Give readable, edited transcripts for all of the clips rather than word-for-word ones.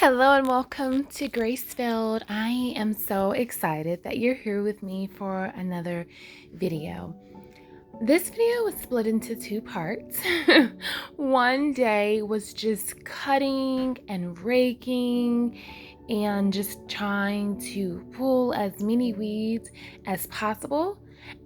Hello and welcome to Grace.Filled. I am so excited that you're here with me for another video. This video was split into two parts. One day was just cutting and raking and just trying to pull as many weeds as possible.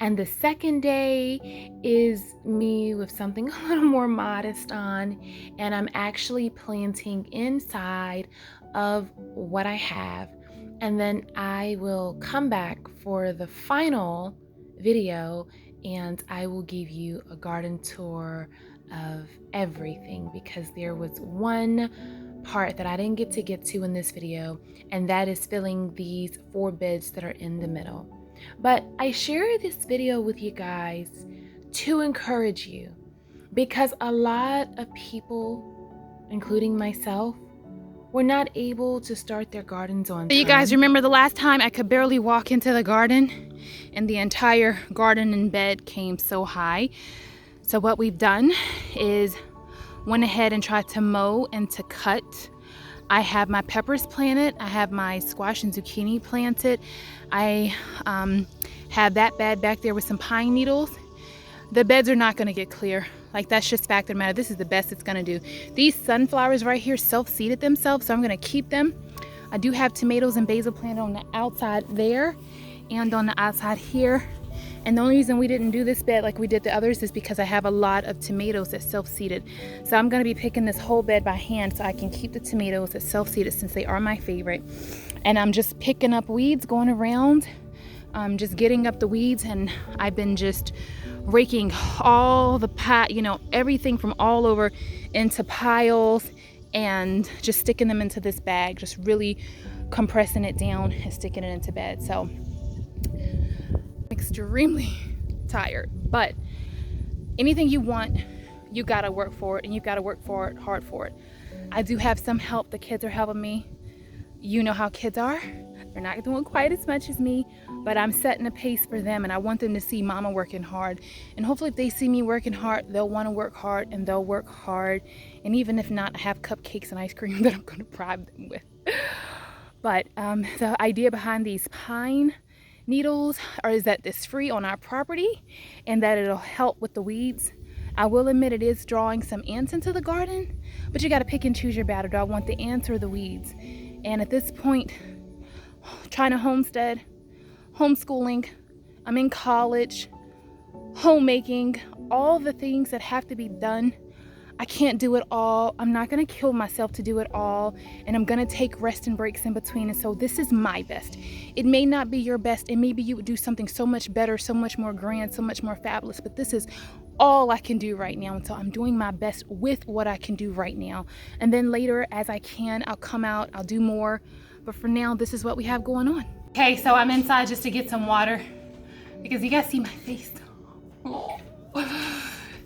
And the second day is me with something a little more modest on, and I'm actually planting inside of what I have. And then I will come back for the final video and I will give you a garden tour of everything, because there was one part that I didn't get to in this video, and that is filling these 4 beds that are in the middle. But I share this video with you guys to encourage you, because a lot of people, including myself, were not able to start their gardens on time. You guys remember the last time I could barely walk into the garden and the entire garden and bed came so high. So what we've done is went ahead and tried to mow and to cut. I have my peppers planted. I have my squash and zucchini planted. I have that bed back there with some pine needles. The beds are not going to get clear. Like, that's just fact of the matter. This is the best it's going to do. These sunflowers right here self-seeded themselves, so I'm going to keep them. I do have tomatoes and basil planted on the outside there and on the outside here. And the only reason we didn't do this bed like we did the others is because I have a lot of tomatoes that self-seeded. So I'm going to be picking this whole bed by hand so I can keep the tomatoes that self-seeded, since they are my favorite. And I'm just picking up weeds, going around, just getting up the weeds. And I've been just raking all the everything from all over into piles and just sticking them into this bag, just really compressing it down and sticking it into bed. So extremely tired, but anything you want, you gotta work for it, and you've got to work for it, hard for it. I do have some help. The kids are helping me. You know how kids are. They're not doing quite as much as me, but I'm setting a pace for them, and I want them to see mama working hard. And hopefully if they see me working hard, they'll want to work hard, and they'll work hard. And even if not, I have cupcakes and ice cream that I'm going to bribe them with. But the idea behind these pine needles is that it's free on our property and that it'll help with the weeds. I will admit it is drawing some ants into the garden, but you got to pick and choose your battle. Do I want the ants or the weeds? And at this point, trying to homestead, homeschooling, I'm in college, homemaking, all the things that have to be done. I can't do it all. I'm not going to kill myself to do it all, and I'm going to take rest and breaks in between. And so this is my best. It may not be your best, and maybe you would do something so much better, so much more grand, so much more fabulous, but this is all I can do right now. And so I'm doing my best with what I can do right now. And then later, as I can, I'll come out, I'll do more. But for now, this is what we have going on. Okay, so I'm inside just to get some water because you guys see my face. Oh.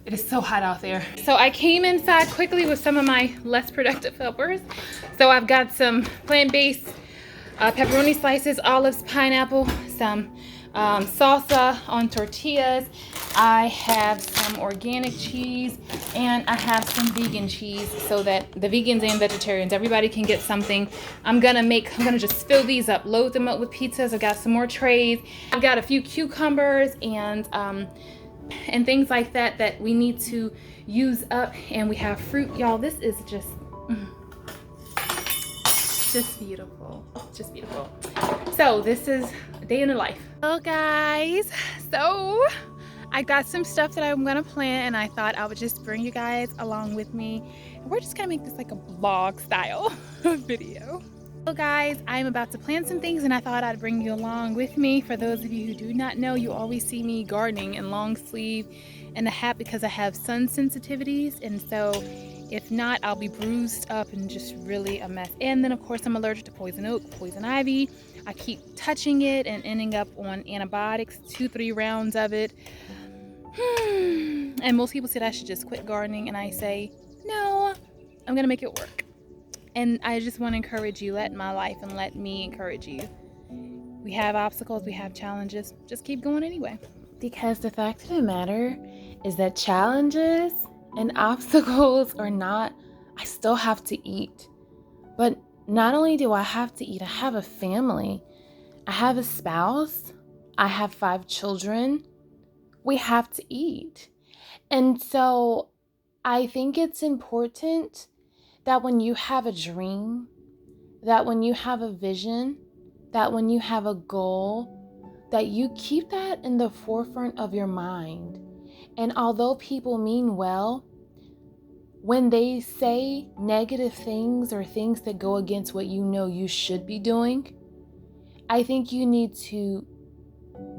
It is so hot out there. So I came inside quickly with some of my less productive helpers. So I've got some plant-based pepperoni slices, olives, pineapple, some salsa on tortillas. I have some organic cheese, and I have some vegan cheese so that the vegans and vegetarians, everybody can get something. I'm gonna just fill these up, load them up with pizzas. I've got some more trays. I've got a few cucumbers and things like that we need to use up. And we have fruit, y'all. This is just beautiful, just beautiful. So this is a day in the life. Hello guys, so I got some stuff that I'm gonna plant, and I thought I would just bring you guys along with me, and we're just gonna make this like a vlog style video. So guys, I'm about to plant some things, and I thought I'd bring you along with me. For those of you who do not know, you always see me gardening in long sleeve and a hat because I have sun sensitivities, and so if not, I'll be bruised up and just really a mess. And then of course I'm allergic to poison oak, poison ivy. I keep touching it and ending up on antibiotics, 2-3 rounds of it. And most people said I should just quit gardening, and I say no, I'm gonna make it work. And I just want to encourage you, let my life and let me encourage you. We have obstacles, we have challenges, just keep going anyway. Because the fact of the matter is that challenges and obstacles or not, I still have to eat. But not only do I have to eat, I have a family. I have a spouse. I have 5 children. We have to eat. And so I think it's important that when you have a dream, that when you have a vision, that when you have a goal, that you keep that in the forefront of your mind. And although people mean well, when they say negative things or things that go against what you know you should be doing, I think you need to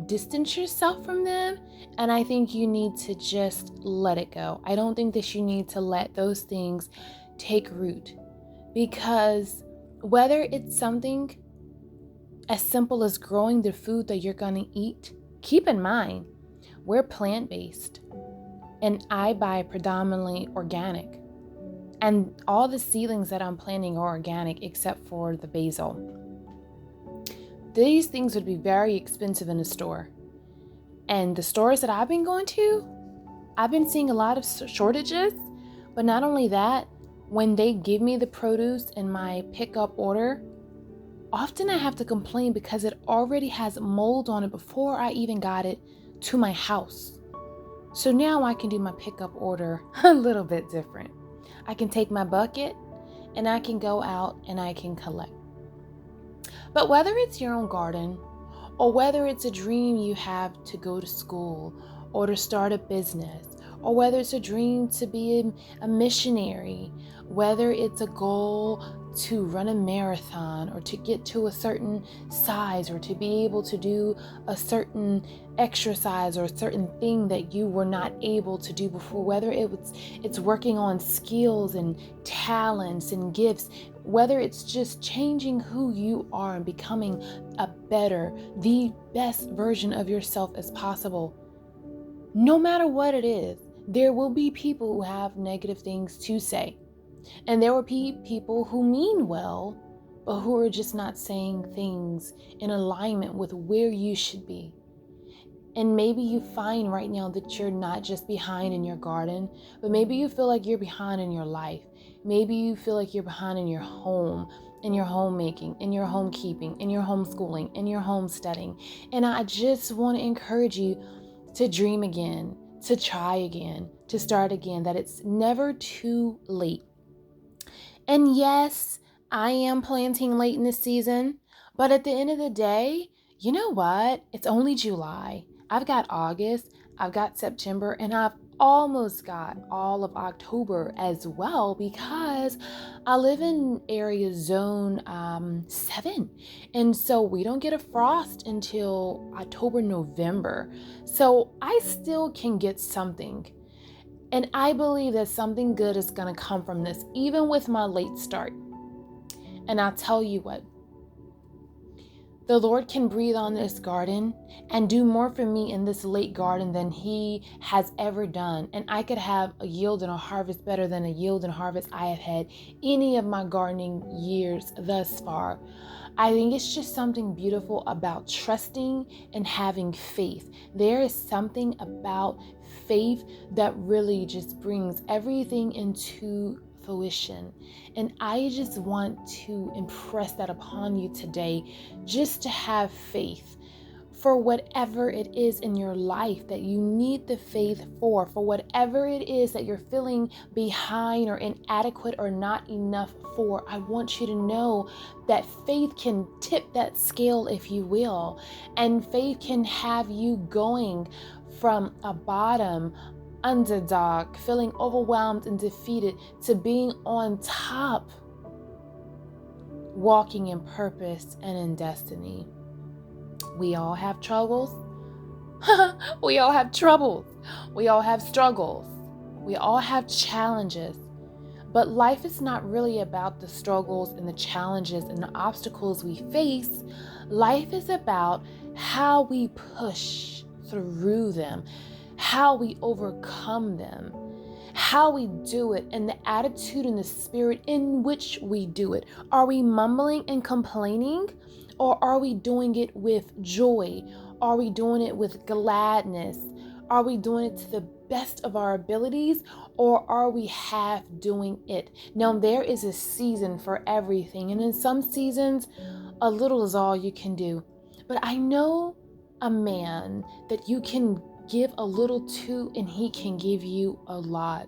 distance yourself from them, and I think you need to just let it go. I don't think that you need to let those things take root, because whether it's something as simple as growing the food that you're going to eat, keep in mind, we're plant-based and I buy predominantly organic. And all the seedlings that I'm planting are organic except for the basil. These things would be very expensive in a store. And the stores that I've been going to, I've been seeing a lot of shortages. But not only that, when they give me the produce in my pickup order, often I have to complain because it already has mold on it before I even got it to my house. So now I can do my pickup order a little bit different. I can take my bucket and I can go out and I can collect. But whether it's your own garden, or whether it's a dream you have to go to school or to start a business, or whether it's a dream to be a missionary, whether it's a goal to run a marathon or to get to a certain size or to be able to do a certain exercise or a certain thing that you were not able to do before, whether it's working on skills and talents and gifts, whether it's just changing who you are and becoming the best version of yourself as possible. No matter what it is, there will be people who have negative things to say. And there will be people who mean well, but who are just not saying things in alignment with where you should be. And maybe you find right now that you're not just behind in your garden, but maybe you feel like you're behind in your life. Maybe you feel like you're behind in your home, in your homemaking, in your homekeeping, in your homeschooling, in your homesteading. And I just want to encourage you to dream again, to try again, to start again, that it's never too late. And yes, I am planting late in the season, but at the end of the day, you know what? It's only July. I've got August, I've got September, and I've almost got all of October as well, because I live in area zone 7. And so we don't get a frost until October, November. So I still can get something. And I believe that something good is going to come from this, even with my late start. And I'll tell you what, the Lord can breathe on this garden and do more for me in this late garden than He has ever done. And I could have a yield and a harvest better than a yield and harvest I have had any of my gardening years thus far. I think it's just something beautiful about trusting and having faith. There is something about faith that really just brings everything into fruition. And I just want to impress that upon you today, just to have faith for whatever it is in your life that you need the faith for whatever it is that you're feeling behind or inadequate or not enough for. I want you to know that faith can tip that scale, if you will, and faith can have you going from a bottom underdog, feeling overwhelmed and defeated, to being on top, walking in purpose and in destiny. We all have troubles. We all have troubles. We all have struggles. We all have challenges. But life is not really about the struggles and the challenges and the obstacles we face. Life is about how we push through them, how we overcome them, how we do it, and the attitude and the spirit in which we do it. Are we mumbling and complaining, or are we doing it with joy? Are we doing it with gladness? Are we doing it to the best of our abilities, or are we half doing it? Now, there is a season for everything, and in some seasons, a little is all you can do. But I know a man that you can give a little to, and he can give you a lot.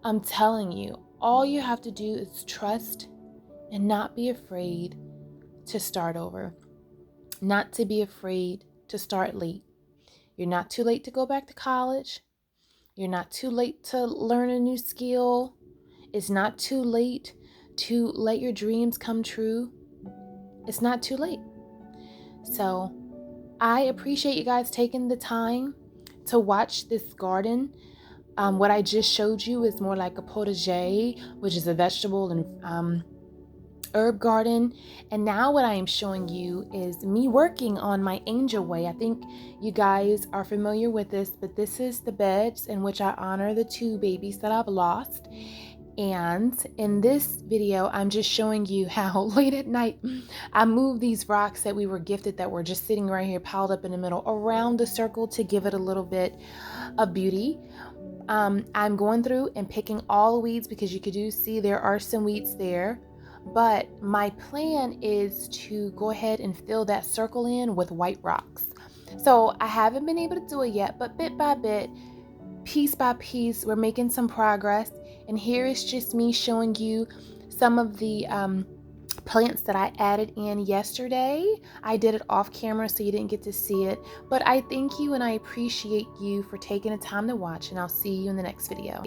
I'm telling you, all you have to do is trust and not be afraid to start over, not to be afraid to start late. You're not too late to go back to college. You're not too late to learn a new skill. It's not too late to let your dreams come true. It's not too late. So I appreciate you guys taking the time to watch this garden. What I just showed you is more like a potager, which is a vegetable and herb garden. And now what I am showing you is me working on my angel way. I think you guys are familiar with this, but this is the beds in which I honor the 2 babies that I've lost. And in this video, I'm just showing you how late at night I moved these rocks that we were gifted that were just sitting right here piled up in the middle around the circle to give it a little bit of beauty. I'm going through and picking all the weeds because you could see there are some weeds there. But my plan is to go ahead and fill that circle in with white rocks. So I haven't been able to do it yet, but bit by bit, piece by piece, we're making some progress. And here is just me showing you some of the plants that I added in yesterday. I did it off camera so you didn't get to see it, but I thank you and I appreciate you for taking the time to watch, and I'll see you in the next video.